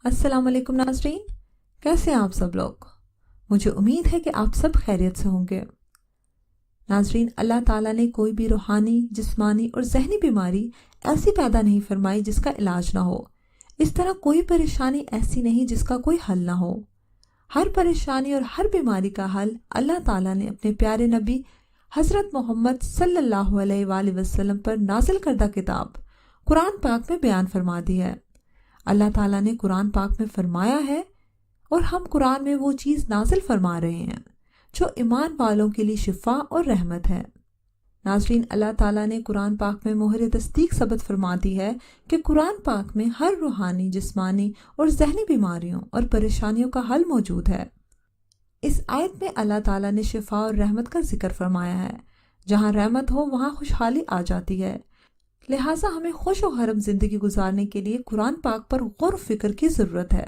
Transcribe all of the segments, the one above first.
अस्सलाम वालेकुम नाज़रीन, कैसे हैं आप सब लोग। मुझे उम्मीद है कि आप सब खैरियत से होंगे। नाज़रीन, अल्लाह ताला ने कोई भी रूहानी, जिस्मानी और जहनी बीमारी ऐसी पैदा नहीं फरमाई जिसका इलाज ना हो। इस तरह कोई परेशानी ऐसी नहीं जिसका कोई हल ना हो। हर परेशानी और हर बीमारी का हल अल्लाह ताला ने अपने प्यारे नबी हज़रत मोहम्मद सल्लल्लाहु अलैहि वसल्लम पर नाजिल करदा किताब कुरान पाक में बयान फरमा दी है। अल्लाह ताला ने कुरान पाक में फरमाया है और हम कुरान में वो चीज़ नाजिल फरमा रहे हैं जो ईमान वालों के लिए शिफा और रहमत है। नाज़रीन, अल्लाह ताला ने कुरान पाक में मोहर तस्दीक सबत फरमा दी है कि कुरान पाक में हर रूहानी, जिस्मानी और जहनी बीमारियों और परेशानियों का हल मौजूद है। इस आयत में अल्लाह ताला ने शिफा और रहमत का जिक्र फरमाया है। जहाँ रहमत हो वहाँ खुशहाली आ जाती है। लिहाजा हमें खुश और हरम जिंदगी गुजारने के लिए कुरान पाक पर गौर फिक्र की ज़रूरत है।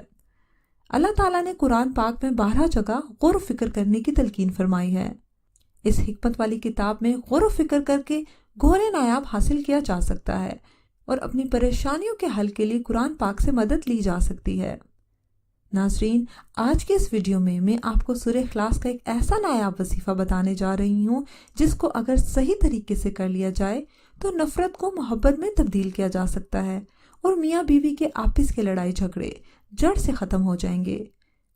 अल्लाह ताला ने कुरान पाक में 12 जगह गौर फिक्र करने की तलकीन फरमाई है। इस हिकमत वाली किताब में गौर फिक्र करके गौरे नायाब हासिल किया जा सकता है और अपनी परेशानियों के हल के लिए कुरान पाक से मदद ली जा सकती है। नाज़रीन, आज के इस वीडियो में मैं आपको सूरह इखलास का एक ऐसा नायाब वजीफ़ा बताने जा रही हूँ जिसको अगर सही तरीके से कर लिया जाए तो नफरत को मोहब्बत में तब्दील किया जा सकता है और मियाँ बीवी के आपस के लड़ाई झगड़े जड़ से ख़त्म हो जाएंगे।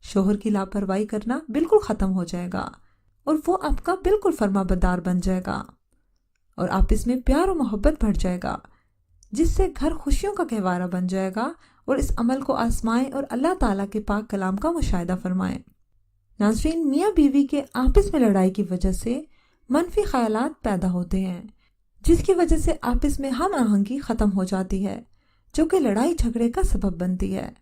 शोहर की लापरवाही करना बिल्कुल ख़त्म हो जाएगा और वो आपका बिल्कुल फरमाबरदार बन जाएगा और आपस में प्यार और मोहब्बत बढ़ जाएगा, जिससे घर खुशियों का गहवारा बन जाएगा। और इस अमल को आजमाएं और अल्लाह ताला के पाक कलाम का मुशाहिदा फरमाएं। नाज़रीन, मियाँ बीवी के आपस में लड़ाई की वजह से मनफी ख्यालात पैदा होते हैं, जिसकी वजह से आपस में हम आहंगी ख़त्म हो जाती है, जो कि लड़ाई झगड़े का सबब बनती है।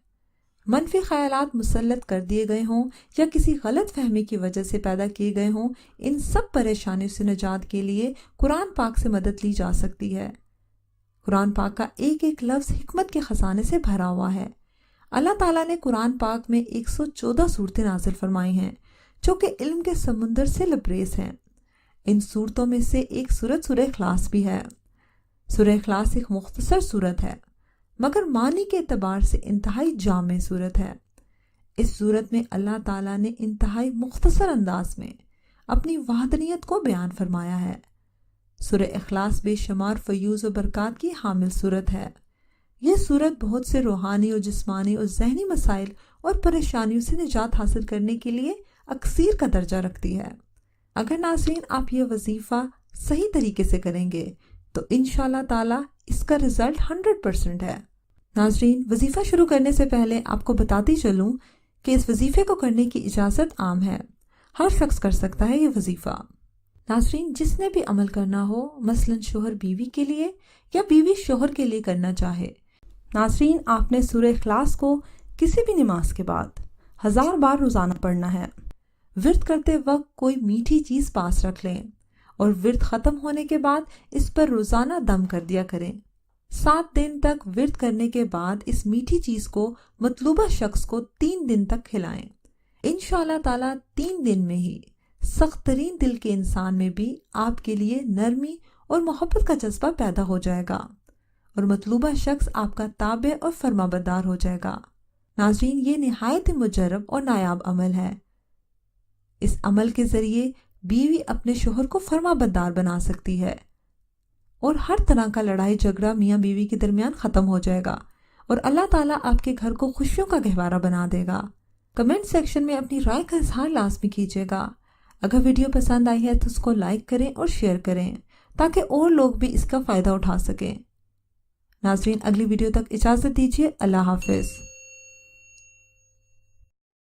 मनफी ख्यालात मुसल्लत कर दिए गए हों या किसी गलत फहमी की वजह से पैदा किए गए हों, इन सब परेशानियों से निजात के लिए कुरान पाक से मदद ली जा सकती है। कुरान पाक का एक एक लफ्ज़ हिकमत के ख़जाने से भरा हुआ है। अल्लाह ताला ने कुरान पाक में 114 सूरतें नाज़िल फरमाई हैं जो कि इल्म के समुंदर से लबरेज हैं। इन सूरतों में से एक सूरत सूरह इखलास भी है। सूरह इखलास एक मुख्तसर सूरत है मगर मानी के एतबार से इंतहाई जामे सूरत है। इस सूरत में अल्लाह ताला ने इंतहाई मुख्तसर अंदाज में अपनी वहदनियत को बयान फरमाया है। सूरह इखलास बेशुमार फयूज़ और बरक़ात की हामिल सूरत है। यह सूरत बहुत से रूहानी और जिस्मानी और जहनी मसाइल और परेशानियों से निजात हासिल करने के लिए अक्सीर का दर्जा रखती है। अगर नाज़रीन आप यह वजीफ़ा सही तरीके से करेंगे तो इंशाअल्लाह ताला इसका रिज़ल्ट 100% है। नाज़रीन, वजीफ़ा शुरू करने से पहले आपको बताती चलूँ कि इस वजीफ़े को करने की इजाज़त आम है, हर शख्स कर सकता है ये वजीफ़ा। नाज़रीन, जिसने भी अमल करना हो, मसलन शोहर बीवी के लिए या बीवी शोहर के लिए करना चाहे। नाज़रीन, आपने सूरह इखलास को किसी भी नमाज के बाद 1000 बार रोज़ाना पढ़ना है। विर्द करते वक्त कोई मीठी चीज़ पास रख लें और विर्द ख़त्म होने के बाद इस पर रोज़ाना दम कर दिया करें। 7 दिन तक विर्द करने के बाद इस मीठी चीज़ को मतलूबा शख्स को 3 दिन तक खिलाएं। इंशाअल्लाह ताला 3 दिन में ही सख्त तरीन दिल के इंसान में भी आपके लिए नरमी और मोहब्बत का जज्बा पैदा हो जाएगा और मतलूबा शख्स आपका ताबे और फरमाबरदार हो जाएगा। नाज़रीन, ये निहायत मुजर्रब और नायाब अमल है। इस अमल के ज़रिए बीवी अपने शोहर को फरमाबरदार बना सकती है और हर तरह का लड़ाई झगड़ा मियाँ बीवी के दरमियान ख़त्म हो जाएगा और अल्लाह ताला आपके घर को खुशियों का गहवारा बना देगा। कमेंट सेक्शन में अपनी राय का इजहार लाजमी कीजिएगा। अगर वीडियो पसंद आई है तो उसको लाइक करें और शेयर करें ताकि और लोग भी इसका फ़ायदा उठा सकें। नाज़रीन, अगली वीडियो तक इजाज़त दीजिए। अल्लाह हाफ़िज़।